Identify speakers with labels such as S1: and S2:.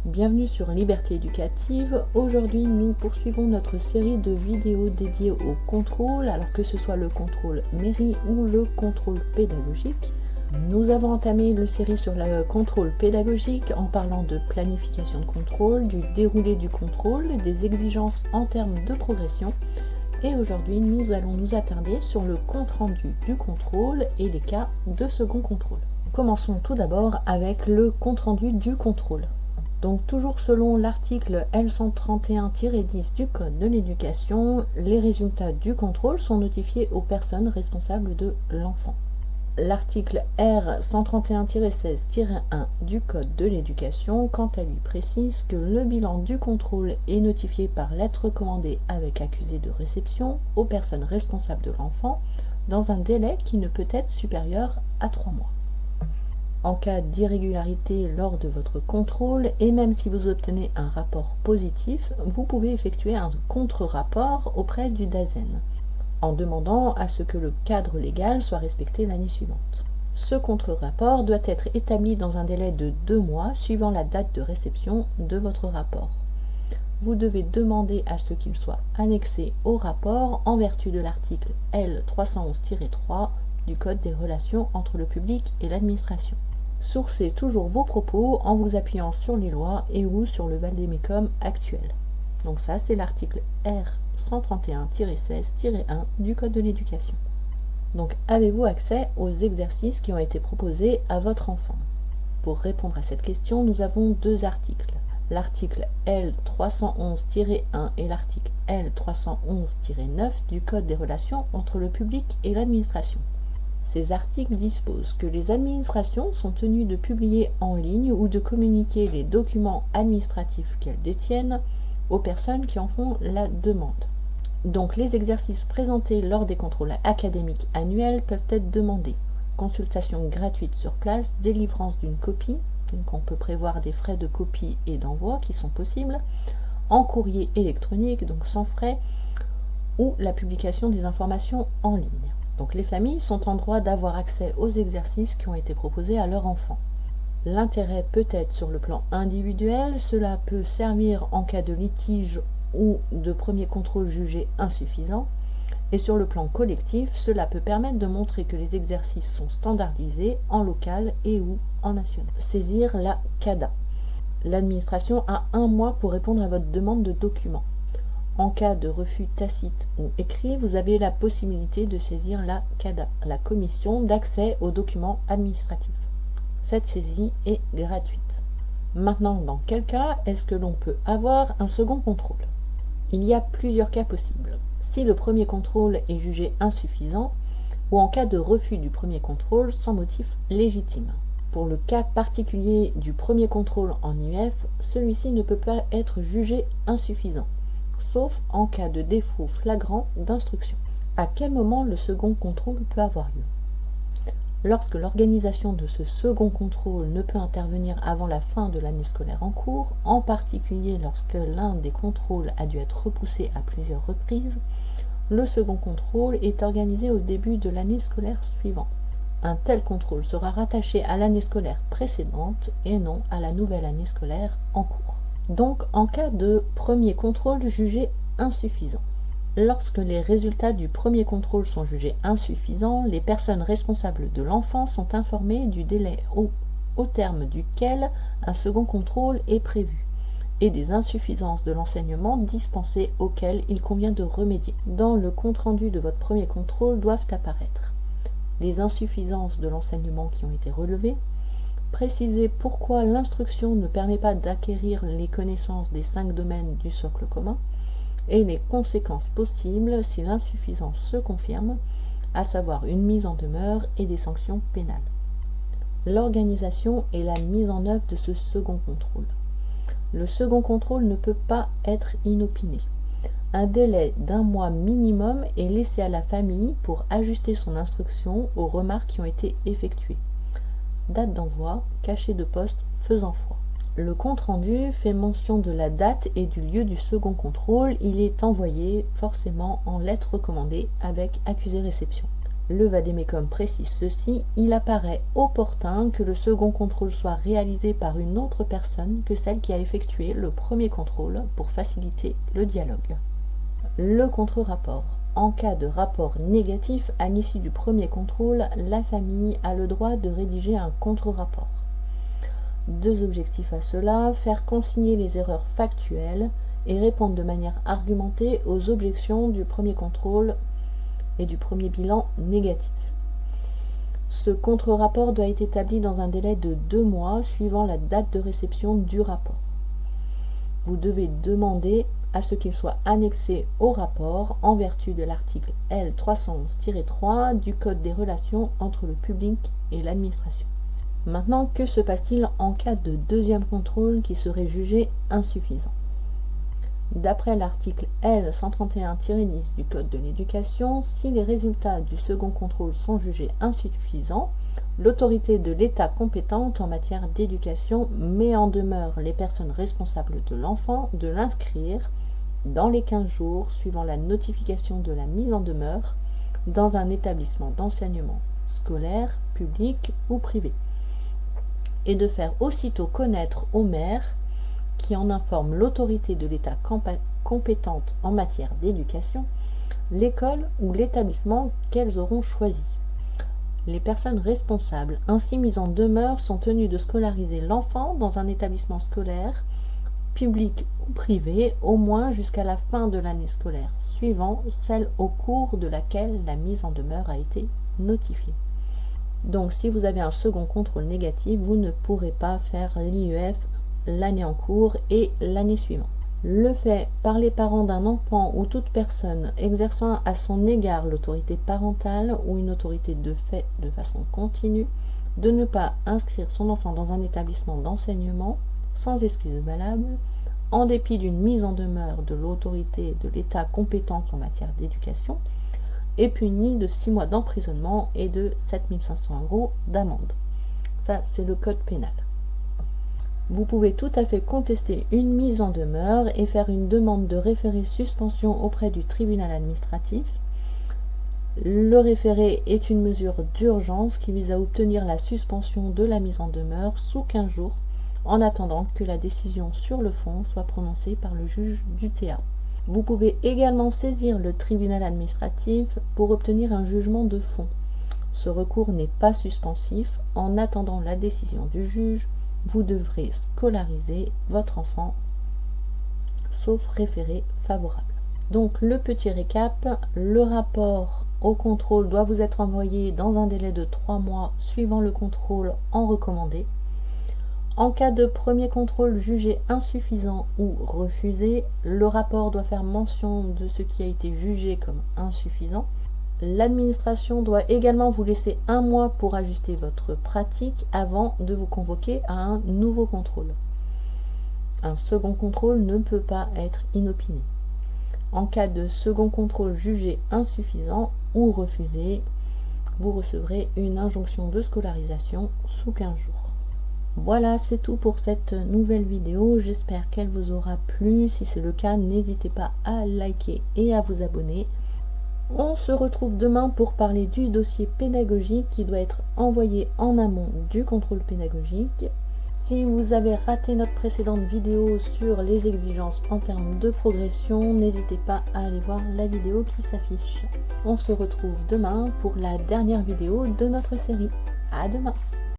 S1: Bienvenue sur Liberté éducative. Aujourd'hui, nous poursuivons notre série de vidéos dédiées au contrôle, alors que ce soit le contrôle mairie ou le contrôle pédagogique. Nous avons entamé une série sur le contrôle pédagogique en parlant de planification de contrôle, du déroulé du contrôle, des exigences en termes de progression. Et aujourd'hui, nous allons nous attarder sur le compte-rendu du contrôle et les cas de second contrôle. Commençons tout d'abord avec le compte-rendu du contrôle. Donc toujours selon l'article L131-10 du Code de l'éducation, les résultats du contrôle sont notifiés aux personnes responsables de l'enfant. L'article R131-16-1 du Code de l'éducation, quant à lui, précise que le bilan du contrôle est notifié par lettre recommandée avec accusé de réception aux personnes responsables de l'enfant dans un délai qui ne peut être supérieur à 3 mois. En cas d'irrégularité lors de votre contrôle, et même si vous obtenez un rapport positif, vous pouvez effectuer un contre-rapport auprès du DAZEN, en demandant à ce que le cadre légal soit respecté l'année suivante. Ce contre-rapport doit être établi dans un délai de 2 mois suivant la date de réception de votre rapport. Vous devez demander à ce qu'il soit annexé au rapport en vertu de l'article L311-3 du Code des relations entre le public et l'administration. Sourcez toujours vos propos en vous appuyant sur les lois et ou sur le vade-mecum actuel. Donc ça, c'est l'article R131-16-1 du Code de l'éducation. Donc, avez-vous accès aux exercices qui ont été proposés à votre enfant? Pour répondre à cette question, nous avons 2 articles. L'article L311-1 et l'article L311-9 du Code des relations entre le public et l'administration. Ces articles disposent que les administrations sont tenues de publier en ligne ou de communiquer les documents administratifs qu'elles détiennent aux personnes qui en font la demande. Donc les exercices présentés lors des contrôles académiques annuels peuvent être demandés. Consultation gratuite sur place, délivrance d'une copie, donc on peut prévoir des frais de copie et d'envoi qui sont possibles, en courrier électronique, donc sans frais, ou la publication des informations en ligne. Donc les familles sont en droit d'avoir accès aux exercices qui ont été proposés à leur enfant. L'intérêt peut être sur le plan individuel, cela peut servir en cas de litige ou de premier contrôle jugé insuffisant, et sur le plan collectif, cela peut permettre de montrer que les exercices sont standardisés en local et ou en national. Saisir la CADA. L'administration a 1 mois pour répondre à votre demande de documents. En cas de refus tacite ou écrit, vous avez la possibilité de saisir la CADA, la commission d'accès aux documents administratifs. Cette saisie est gratuite. Maintenant, dans quel cas est-ce que l'on peut avoir un second contrôle? Il y a plusieurs cas possibles. Si le premier contrôle est jugé insuffisant ou en cas de refus du premier contrôle sans motif légitime. Pour le cas particulier du premier contrôle en IEF, celui-ci ne peut pas être jugé insuffisant, sauf en cas de défaut flagrant d'instruction. À quel moment le second contrôle peut avoir lieu? Lorsque l'organisation de ce second contrôle ne peut intervenir avant la fin de l'année scolaire en cours, en particulier lorsque l'un des contrôles a dû être repoussé à plusieurs reprises, le second contrôle est organisé au début de l'année scolaire suivante. Un tel contrôle sera rattaché à l'année scolaire précédente et non à la nouvelle année scolaire en cours. Donc, en cas de premier contrôle jugé insuffisant. Lorsque les résultats du premier contrôle sont jugés insuffisants, les personnes responsables de l'enfant sont informées du délai au terme duquel un second contrôle est prévu et des insuffisances de l'enseignement dispensé auxquelles il convient de remédier. Dans le compte-rendu de votre premier contrôle doivent apparaître les insuffisances de l'enseignement qui ont été relevées, préciser pourquoi l'instruction ne permet pas d'acquérir les connaissances des 5 domaines du socle commun, et les conséquences possibles si l'insuffisance se confirme, à savoir une mise en demeure et des sanctions pénales. L'organisation et la mise en œuvre de ce second contrôle. Le second contrôle ne peut pas être inopiné. Un délai d'1 mois minimum est laissé à la famille pour ajuster son instruction aux remarques qui ont été effectuées. Date d'envoi, cachet de poste faisant foi. Le compte-rendu fait mention de la date et du lieu du second contrôle. Il est envoyé forcément en lettre recommandée avec accusé réception. Le vade-mecum précise ceci: il apparaît opportun que le second contrôle soit réalisé par une autre personne que celle qui a effectué le premier contrôle pour faciliter le dialogue. Le contre-rapport. En cas de rapport négatif à l'issue du premier contrôle, la famille a le droit de rédiger un contre-rapport. Deux objectifs à cela: faire consigner les erreurs factuelles et répondre de manière argumentée aux objections du premier contrôle et du premier bilan négatif. Ce contre-rapport doit être établi dans un délai de 2 mois suivant la date de réception du rapport. Vous devez demander à ce qu'il soit annexé au rapport en vertu de l'article L311-3 du Code des relations entre le public et l'administration. Maintenant, que se passe-t-il en cas de deuxième contrôle qui serait jugé insuffisant? D'après l'article L131-10 du Code de l'éducation, si les résultats du second contrôle sont jugés insuffisants, l'autorité de l'État compétente en matière d'éducation met en demeure les personnes responsables de l'enfant de l'inscrire dans les 15 jours suivant la notification de la mise en demeure dans un établissement d'enseignement scolaire, public ou privé, et de faire aussitôt connaître au maire qui en informe l'autorité de l'État compétente en matière d'éducation, l'école ou l'établissement qu'elles auront choisi. Les personnes responsables ainsi mises en demeure sont tenues de scolariser l'enfant dans un établissement scolaire, public ou privé, au moins jusqu'à la fin de l'année scolaire suivant, celle au cours de laquelle la mise en demeure a été notifiée. Donc si vous avez un second contrôle négatif, vous ne pourrez pas faire l'IEF l'année en cours et l'année suivante. Le fait par les parents d'un enfant ou toute personne exerçant à son égard l'autorité parentale ou une autorité de fait de façon continue de ne pas inscrire son enfant dans un établissement d'enseignement sans excuse valable, en dépit d'une mise en demeure de l'autorité de l'État compétente en matière d'éducation, est puni de 6 mois d'emprisonnement et de 7 500 € d'amende. Ça, c'est le code pénal. Vous pouvez tout à fait contester une mise en demeure et faire une demande de référé suspension auprès du tribunal administratif. Le référé est une mesure d'urgence qui vise à obtenir la suspension de la mise en demeure sous 15 jours en attendant que la décision sur le fond soit prononcée par le juge du TA. Vous pouvez également saisir le tribunal administratif pour obtenir un jugement de fond. Ce recours n'est pas suspensif. En attendant la décision du juge, vous devrez scolariser votre enfant, sauf référé favorable. Donc le petit récap, le rapport au contrôle doit vous être envoyé dans un délai de 3 mois suivant le contrôle en recommandé. En cas de premier contrôle jugé insuffisant ou refusé, le rapport doit faire mention de ce qui a été jugé comme insuffisant. L'administration doit également vous laisser 1 mois pour ajuster votre pratique avant de vous convoquer à un nouveau contrôle. Un second contrôle ne peut pas être inopiné. En cas de second contrôle jugé insuffisant ou refusé, vous recevrez une injonction de scolarisation sous 15 jours. Voilà, c'est tout pour cette nouvelle vidéo. J'espère qu'elle vous aura plu. Si c'est le cas, n'hésitez pas à liker et à vous abonner. On se retrouve demain pour parler du dossier pédagogique qui doit être envoyé en amont du contrôle pédagogique. Si vous avez raté notre précédente vidéo sur les exigences en termes de progression, n'hésitez pas à aller voir la vidéo qui s'affiche. On se retrouve demain pour la dernière vidéo de notre série. À demain!